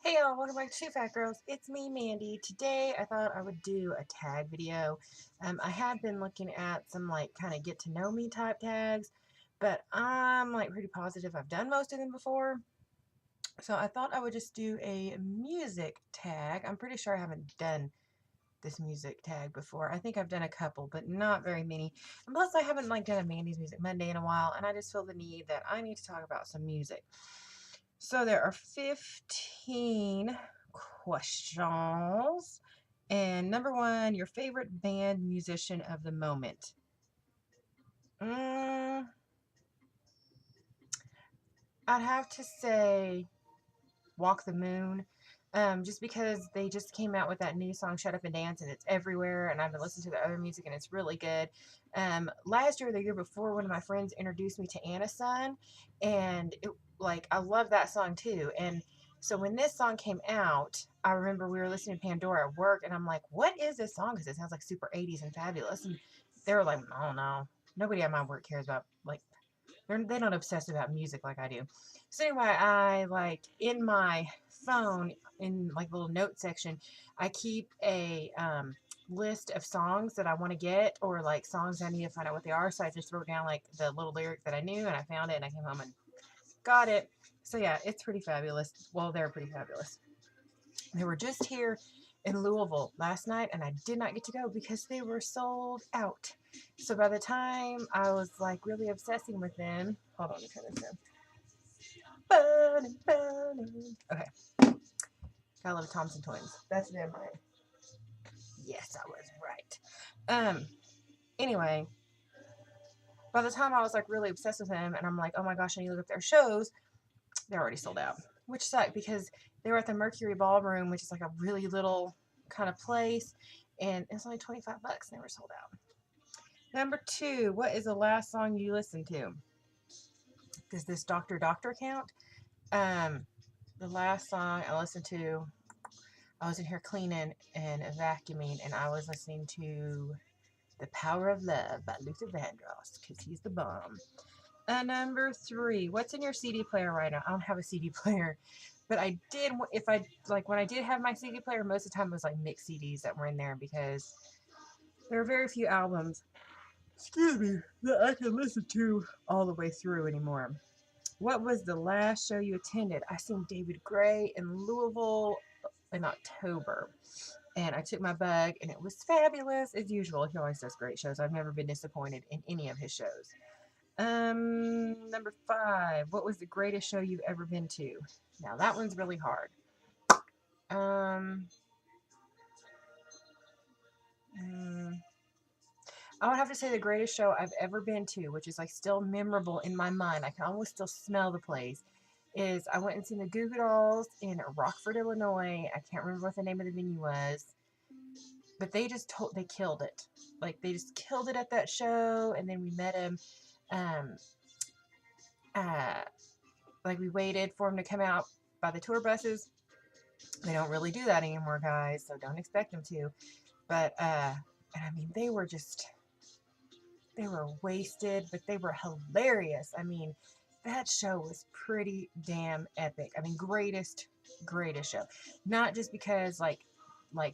Hey y'all, welcome back to Two Fat Girls. It's me, Mandy. Today I thought I would do a tag video. I had been looking at some kind of get to know me type tags, but I'm pretty positive I've done most of them before. So I thought I would just do a music tag. I'm pretty sure I haven't done this music tag before. I think I've done a couple, but not very many. And plus I haven't done a Mandy's Music Monday in a while, and I just feel the need that I need to talk about some music. So there are 15 questions. And number one, your favorite band musician of the moment. Mm, I'd have to say Walk the Moon. Just because they just came out with that new song Shut Up and Dance, and it's everywhere, and I've been listening to the other music and it's really good. Last year or the year before, one of my friends introduced me to Anna's Son, and I love that song too. And so when this song came out, I remember we were listening to Pandora at work, and I'm like, what is this song? Because it sounds like super 80s and fabulous. And they were like, oh no, nobody at my work cares about they don't obsess about music like I do. So anyway, I in my phone in little note section, I keep a list of songs that I want to get, or songs I need to find out what they are. So I just wrote down the little lyric that I knew, and I found it, and I came home and got it. So yeah, it's pretty fabulous. Well, they're pretty fabulous. They were just here in Louisville last night, and I did not get to go because they were sold out. So by the time I was really obsessing with them, hold on, let me turn this down. Okay, gotta love Thompson Twins. That's them, right? Yes, I was right. Anyway, by the time I was really obsessed with them, and I'm like, oh my gosh, I need to look up their shows. They're already sold out, which sucked because they were at the Mercury Ballroom, which is a really little kind of place, and it's only 25 bucks, and they were sold out. Number two, what is the last song you listened to? Does this Doctor Doctor count? The last song I listened to, I was in here cleaning and vacuuming, and I was listening to The Power of Love by Luther Vandross, because he's the bomb. Number three, what's in your CD player right now? I don't have a CD player, but I did, if I, when I did have my CD player, most of the time it was mixed CDs that were in there, because there are very few albums, excuse me, that I can listen to all the way through anymore. What was the last show you attended? I seen David Gray in Louisville in October, and I took my bug, and it was fabulous as usual. He always does great shows. I've never been disappointed in any of his shows. Number five, what was the greatest show you've ever been to? Now that one's really hard. Um, I would have to say the greatest show I've ever been to, which is still memorable in my mind. I can almost still smell the place. Is I went and seen the Goo Goo Dolls in Rockford, Illinois. I can't remember what the name of the venue was, but they killed it. They just killed it at that show. And then we met him. Um, uh, we waited for him to come out by the tour buses. They don't really do that anymore, guys, so don't expect them to. But and I mean, they were wasted, but they were hilarious. I mean, that show was pretty damn epic. I mean, greatest show. Not just because the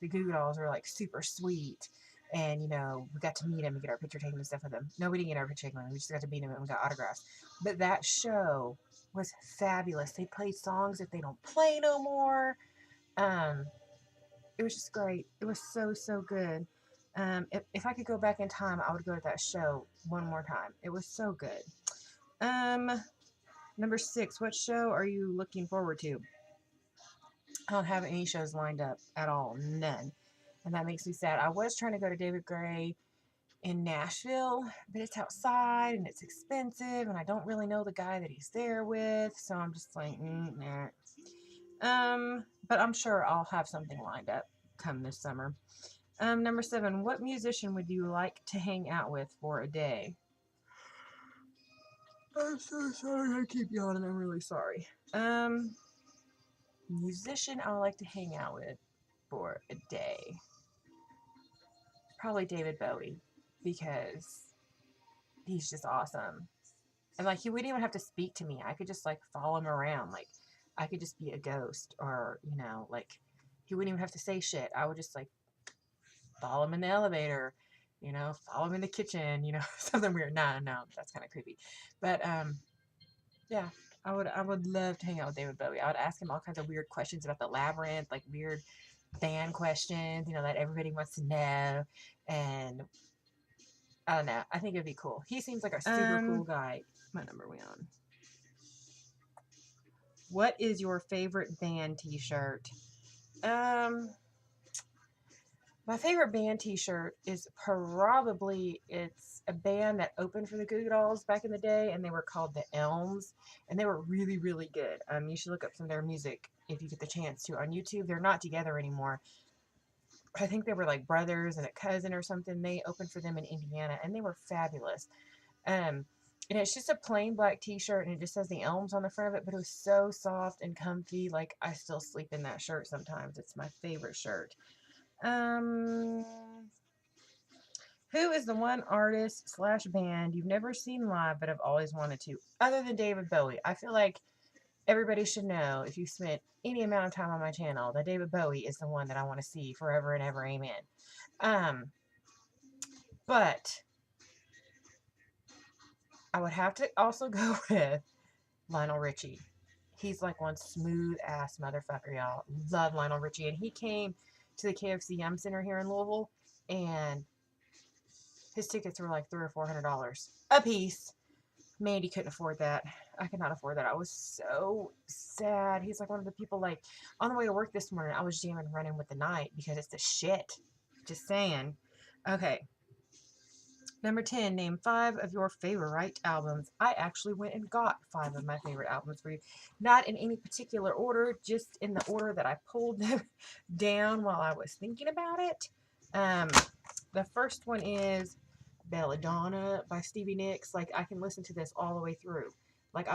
Goo Goo Dolls are super sweet, and we got to meet him and get our picture taken and stuff with them. No, we didn't get our picture taken. We just got to meet him and we got autographs. But that show was fabulous. They played songs that they don't play no more. Um, it was just great. It was so good. If I could go back in time, I would go to that show one more time. It was so good. Um, Number six, what show are you looking forward to? I don't have any shows lined up at all. None. And that makes me sad. I was trying to go to David Gray in Nashville, but it's outside and it's expensive, and I don't really know the guy that he's there with, so I'm just nah. But I'm sure I'll have something lined up come this summer. Number seven, what musician would you like to hang out with for a day? I'm so sorry, I keep yawning, I'm really sorry. Musician I would like to hang out with for a day. Probably David Bowie, because he's just awesome. And he wouldn't even have to speak to me. I could just follow him around. I could just be a ghost, or, you know, like, he wouldn't even have to say shit. I would just, like, follow him in the elevator, you know, follow him in the kitchen, you know, something weird. No, no, that's kind of creepy. But, yeah, I would love to hang out with David Bowie. I would ask him all kinds of weird questions about the labyrinth, like weird fan questions, you know, that everybody wants to know. And I don't know. I think it'd be cool. He seems like a super cool guy. What number are we on? What is your favorite band t-shirt? My favorite band t-shirt is probably, it's a band that opened for the Goo Goo Dolls back in the day, and they were called the Elms, and they were really, really good. You should look up some of their music if you get the chance to on YouTube. They're not together anymore. I think they were like brothers and a cousin or something. They opened for them in Indiana, and they were fabulous. And it's just a plain black t-shirt, and it just says the Elms on the front of it, but it was so soft and comfy. Like, I still sleep in that shirt sometimes. It's my favorite shirt. Who is the one artist slash band you've never seen live but have always wanted to, other than David Bowie? I feel like everybody should know, if you spent any amount of time on my channel, that David Bowie is the one that I want to see forever and ever. Amen. But I would have to also go with Lionel Richie. He's like one smooth ass motherfucker, y'all. Love Lionel Richie. And he came to the KFC Yum Center here in Louisville, and his tickets were like $300 or $400 a piece. Mandy couldn't afford that. I could not afford that. I was so sad. He's like one of the people, like, on the way to work this morning, I was jamming Running with the Night because it's the shit. Just saying. Okay. Number 10, name 5 of your favorite albums. I actually went and got 5 of my favorite albums for you. Not in any particular order, just in the order that I pulled them down while I was thinking about it. The first one is Belladonna by Stevie Nicks. Like, I can listen to this all the way through. Like,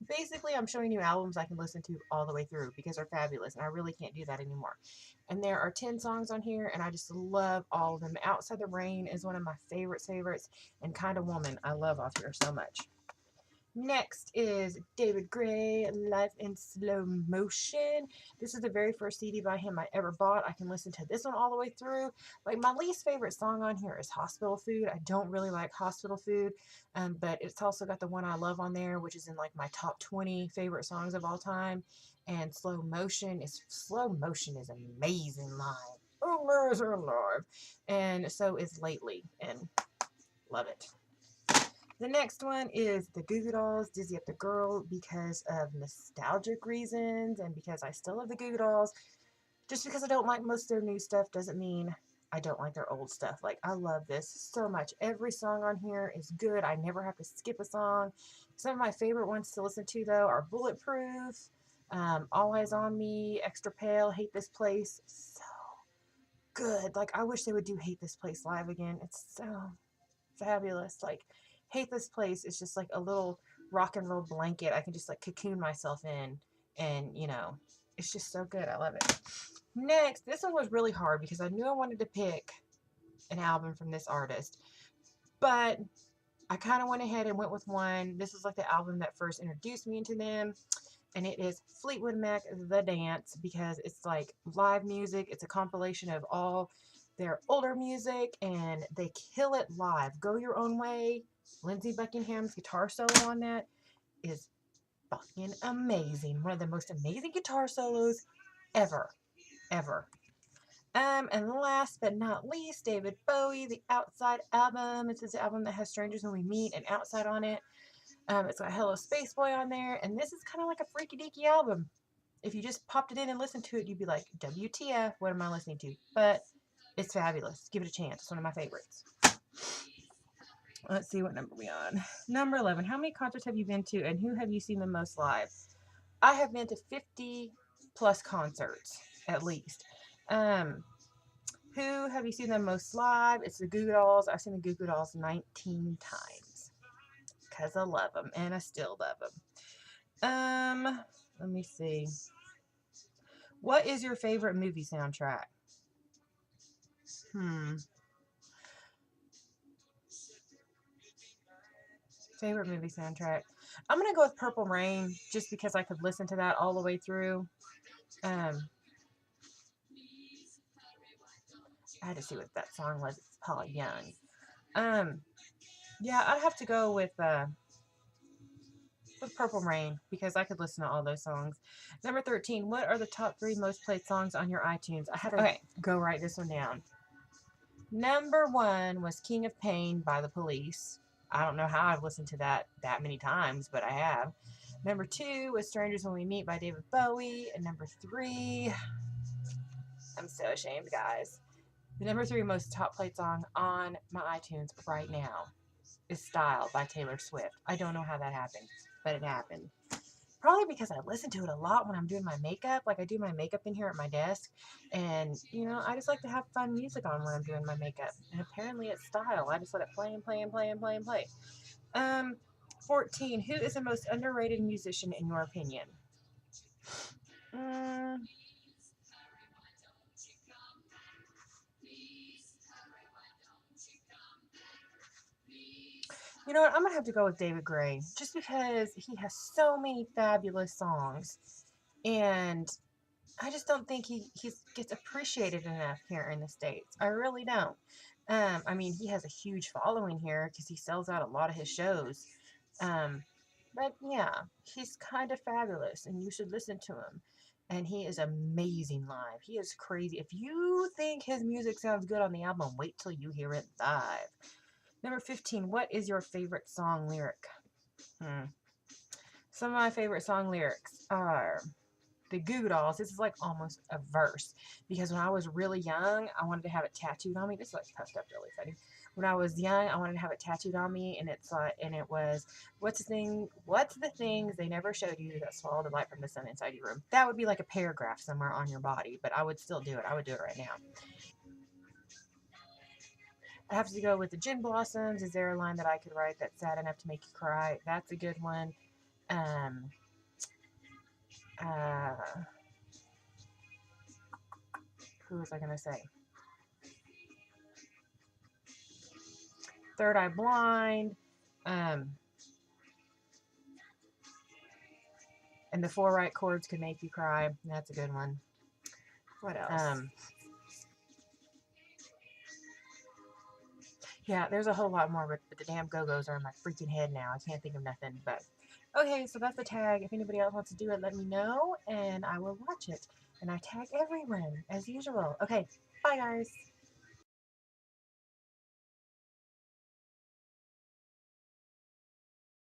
basically, I'm showing you albums I can listen to all the way through because they're fabulous, and I really can't do that anymore. And there are 10 songs on here, and I just love all of them. Outside the Rain is one of my favorites, and Kinda Woman I love off here so much. Next is David Gray, Life in Slow Motion. This is the very first CD by him I ever bought. I can listen to this one all the way through. Like, my least favorite song on here is Hospital Food. I don't really like Hospital Food, but it's also got the one I love on there, which is in like my top 20 favorite songs of all time. And Slow Motion is amazing live. Amazing live. And so is Lately, and love it. The next one is the Goo Goo Dolls, Dizzy Up the Girl, because of nostalgic reasons and because I still love the Goo Goo Dolls. Just because I don't like most of their new stuff doesn't mean I don't like their old stuff. Like, I love this so much. Every song on here is good. I never have to skip a song. Some of my favorite ones to listen to, though, are Bulletproof, All Eyes on Me, Extra Pale, Hate This Place. So good. Like, I wish they would do Hate This Place live again. It's so fabulous. Like, Hate This Place is just like a little rock and roll blanket I can just like cocoon myself in, and you know, it's just so good. I love it. Next, this one was really hard because I knew I wanted to pick an album from this artist, but I kind of went ahead and went with one. This is like the album that first introduced me into them, and it is Fleetwood Mac, The Dance, because it's like live music. It's a compilation of all their older music, and they kill it live. Go Your Own Way, Lindsey Buckingham's guitar solo on that is fucking amazing. One of the most amazing guitar solos ever. And last but not least, David Bowie, the Outside album. This is the album that has Strangers When We Meet and Outside on it. It's got Hello Space Boy on there, and this is kind of like a freaky deaky album. If you just popped it in and listened to it, you'd be like, WTF, what am I listening to? But it's fabulous. Give it a chance. It's one of my favorites. Let's see, what number are we on? Number 11. How many concerts have you been to, and who have you seen the most live? I have been to 50 plus concerts, at least. Who have you seen the most live? It's the Goo Goo Dolls. I've seen the Goo Goo Dolls 19 times. Because I love them, and I still love them. Let me see. What is your favorite movie soundtrack? Favorite movie soundtrack. I'm going to go with Purple Rain just because I could listen to that all the way through. I had to see what that song was. It's Paul Young. Yeah, I'd have to go with Purple Rain because I could listen to all those songs. Number 13, what are the top 3 most played songs on your iTunes? I had to go write this one down. Number 1 was King of Pain by The Police. I don't know how I've listened to that many times, but I have. Number 2 was Strangers When We Meet by David Bowie. And number 3, I'm so ashamed, guys. The number 3 most top played song on my iTunes right now is Style by Taylor Swift. I don't know how that happened, but it happened. Probably because I listen to it a lot when I'm doing my makeup. Like, I do my makeup in here at my desk. And, you know, I just like to have fun music on when I'm doing my makeup. And apparently it's Style. I just let it play and play and play and play and play. 14. Who is the most underrated musician in your opinion? You know what? I'm going to have to go with David Gray. Just because he has so many fabulous songs. And I just don't think he gets appreciated enough here in the States. I really don't. I mean, he has a huge following here because he sells out a lot of his shows. But yeah, he's kind of fabulous, and you should listen to him. And he is amazing live. He is crazy. If you think his music sounds good on the album, wait till you hear it live. Number 15, what is your favorite song lyric? Some of my favorite song lyrics are the Goo Dolls. This is like almost a verse because when I was really young, I wanted to have it tattooed on me. This is like puffed up really funny. When I was young, I wanted to have it tattooed on me, and it's like, and it was, what's the things they never showed you that swallow the light from the sun inside your room? That would be like a paragraph somewhere on your body, but I would still do it. I would do it right now. I have to go with the Gin Blossoms. Is there a line that I could write that's sad enough to make you cry? That's a good one. Who was I going to say? Third Eye Blind. And the 4 right chords can make you cry. That's a good one. What else? Yeah, there's a whole lot more, but the damn Go-Go's are in my freaking head now. I can't think of nothing. But okay, so that's the tag. If anybody else wants to do it, let me know, and I will watch it. And I tag everyone, as usual. Okay, bye, guys.